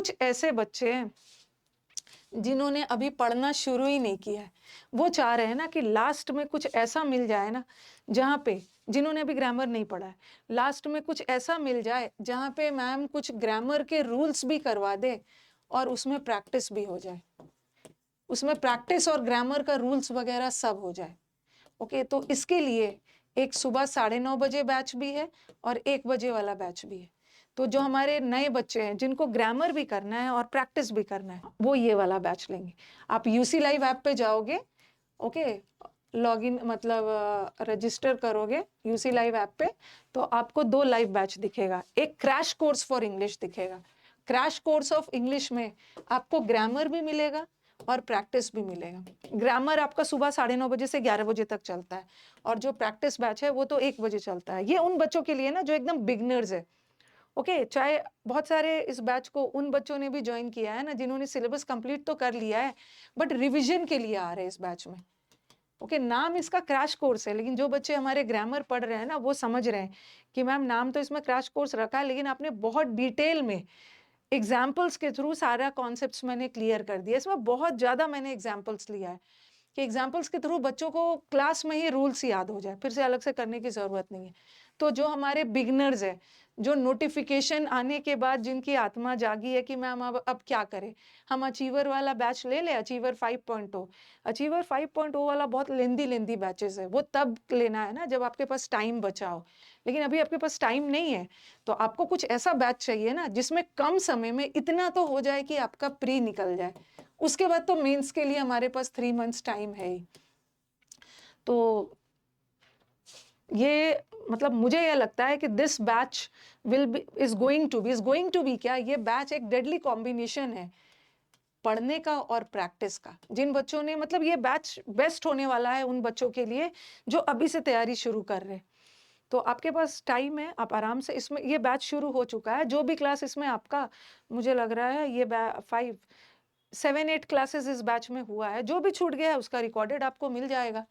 कुछ ऐसे बच्चे हैं जिन्होंने अभी पढ़ना शुरू ही नहीं किया है, वो चाह रहे हैं ना कि लास्ट में कुछ ऐसा मिल जाए ना, जहाँ पे जिन्होंने अभी ग्रामर नहीं पढ़ा है, लास्ट में कुछ ऐसा मिल जाए जहाँ पे मैम कुछ ग्रामर के रूल्स भी करवा दे और उसमें प्रैक्टिस भी हो जाए, उसमें प्रैक्टिस और ग्रामर का रूल्स वगैरह सब हो जाए। ओके, तो इसके लिए एक सुबह 9:30 बजे बैच भी है और 1 बजे वाला बैच भी है। तो जो हमारे नए बच्चे हैं जिनको ग्रामर भी करना है और प्रैक्टिस भी करना है, वो ये वाला बैच लेंगे। आप यूसी लाइव ऐप पे जाओगे, ओके, लॉगिन मतलब रजिस्टर करोगे यूसी लाइव ऐप पे, तो आपको 2 लाइव बैच दिखेगा। एक क्रैश कोर्स फॉर इंग्लिश दिखेगा। क्रैश कोर्स ऑफ इंग्लिश में आपको ग्रामर भी मिलेगा और प्रैक्टिस भी मिलेगा। ग्रामर आपका सुबह 9:30 बजे से 11 बजे तक चलता है और जो प्रैक्टिस बैच है वो तो 1 बजे चलता है। ये उन बच्चों के लिए ना जो एकदम बिगनर्स है। ओके, चाहे बहुत सारे इस बैच को उन बच्चों ने भी ज्वाइन किया है ना जिन्होंने सिलेबस कंप्लीट तो कर लिया है बट रिवीजन के लिए आ रहे हैं इस बैच में। ओके, नाम इसका क्रैश कोर्स है, लेकिन जो बच्चे हमारे ग्रामर पढ़ रहे हैं ना वो समझ रहे हैं कि मैम नाम तो इसमें क्रैश कोर्स रखा है, लेकिन आपने बहुत डिटेल में एग्जाम्पल्स के थ्रू सारा कॉन्सेप्ट्स मैंने क्लियर कर दिया। इसमें बहुत ज्यादा मैंने एग्जाम्पल्स लिया है कि एग्जाम्पल्स के थ्रू बच्चों को क्लास में ही रूल्स याद हो जाए, फिर से अलग से करने की जरूरत नहीं है। तो जो हमारे बिगनर्स है, जो नोटिफिकेशन आने के बाद जिनकी आत्मा जागी है कि मैम अब क्या करें, हम अचीवर वाला बैच ले ले, अचीवर 5.0। अचीवर 5.0 वाला बहुत लेंदी बैचेस है, वो तब लेना है ना जब आपके पास टाइम बचा हो, लेकिन अभी आपके पास टाइम नहीं है। तो आपको कुछ ऐसा बैच चाहिए ना जिसमें कम समय में इतना तो हो जाए कि आपका प्री निकल जाए। उसके बाद तो मेंस के लिए हमारे पास 3 मंथ्स टाइम है ही। तो ये मतलब मुझे यह लगता है कि this batch will be is going to be क्या, ये बैच एक डेडली कॉम्बिनेशन है पढ़ने का और प्रैक्टिस का। जिन बच्चों ने मतलब ये बैच बेस्ट होने वाला है उन बच्चों के लिए जो अभी से तैयारी शुरू कर रहे हैं। तो आपके पास टाइम है, आप आराम से इसमें, ये बैच शुरू हो चुका है। जो भी क्लास इसमें आपका, मुझे लग रहा है ये 5-7-8 क्लासेस इस बैच में हुआ है, जो भी छूट गया है उसका रिकॉर्डेड आपको मिल जाएगा।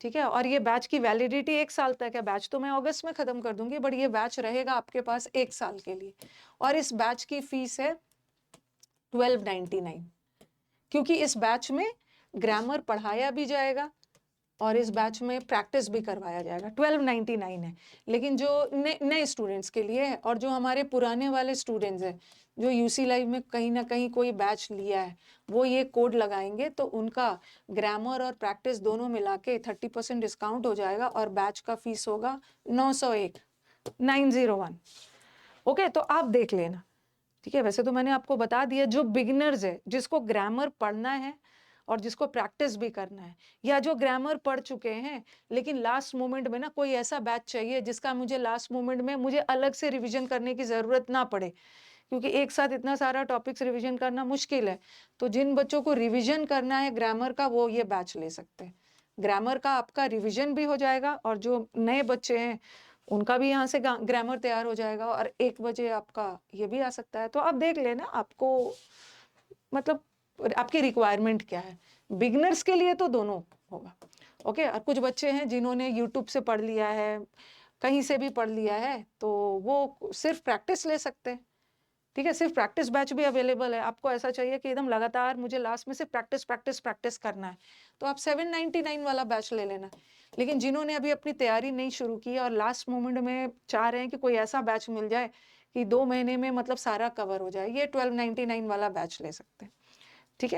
ठीक है, और ये बैच की वैलिडिटी 1 साल तक है। बैच तो मैं अगस्त में खत्म कर दूंगी, बट ये बैच रहेगा आपके पास 1 साल के लिए। और इस बैच की फीस है 1299, क्योंकि इस बैच में ग्रामर पढ़ाया भी जाएगा और इस बैच में प्रैक्टिस भी करवाया जाएगा। 1299 है, लेकिन जो नए स्टूडेंट्स के लिए है और जो हमारे पुराने वाले स्टूडेंट्स हैं जो यूसी लाइव में कहीं ना कहीं कोई बैच लिया है, वो ये कोड लगाएंगे तो उनका ग्रामर और प्रैक्टिस दोनों मिला के 30% डिस्काउंट हो जाएगा और बैच का फीस होगा 901। ओके, तो आप देख लेना। ठीक है, वैसे तो मैंने आपको बता दिया, जो बिगिनर्स है जिसको ग्रामर पढ़ना है और जिसको प्रैक्टिस भी करना है, या जो ग्रामर पढ़ चुके हैं लेकिन लास्ट मोमेंट में ना कोई ऐसा बैच चाहिए जिसका मुझे लास्ट मोमेंट में मुझे अलग से रिवीजन करने की जरूरत ना पड़े, क्योंकि एक साथ इतना सारा टॉपिक्स रिवीजन करना मुश्किल है। तो जिन बच्चों को रिवीजन करना है ग्रामर का, वो ये बैच ले सकते हैं। ग्रामर का आपका रिवीजन भी हो जाएगा और जो नए बच्चे हैं उनका भी यहाँ से ग्रामर तैयार हो जाएगा और 1 बजे आपका ये भी आ सकता है। तो आप देख लेना आपको मतलब आपकी रिक्वायरमेंट क्या है। बिगनर्स के लिए तो दोनों होगा। ओके, और कुछ बच्चे हैं जिन्होंने यूट्यूब से पढ़ लिया है, कहीं से भी पढ़ लिया है, तो वो सिर्फ प्रैक्टिस ले सकते हैं। ठीक है, सिर्फ प्रैक्टिस बैच भी अवेलेबल है। आपको ऐसा चाहिए कि एकदम लगातार मुझे लास्ट में से प्रैक्टिस प्रैक्टिस प्रैक्टिस करना है, तो आप 799 वाला बैच ले लेना। लेकिन जिन्होंने अभी अपनी तैयारी नहीं शुरू की और लास्ट मोमेंट में चाह रहे हैं कि कोई ऐसा बैच मिल जाए कि 2 महीने में मतलब सारा कवर हो जाए, ये 1299 वाला बैच ले सकते हैं। ठीक है।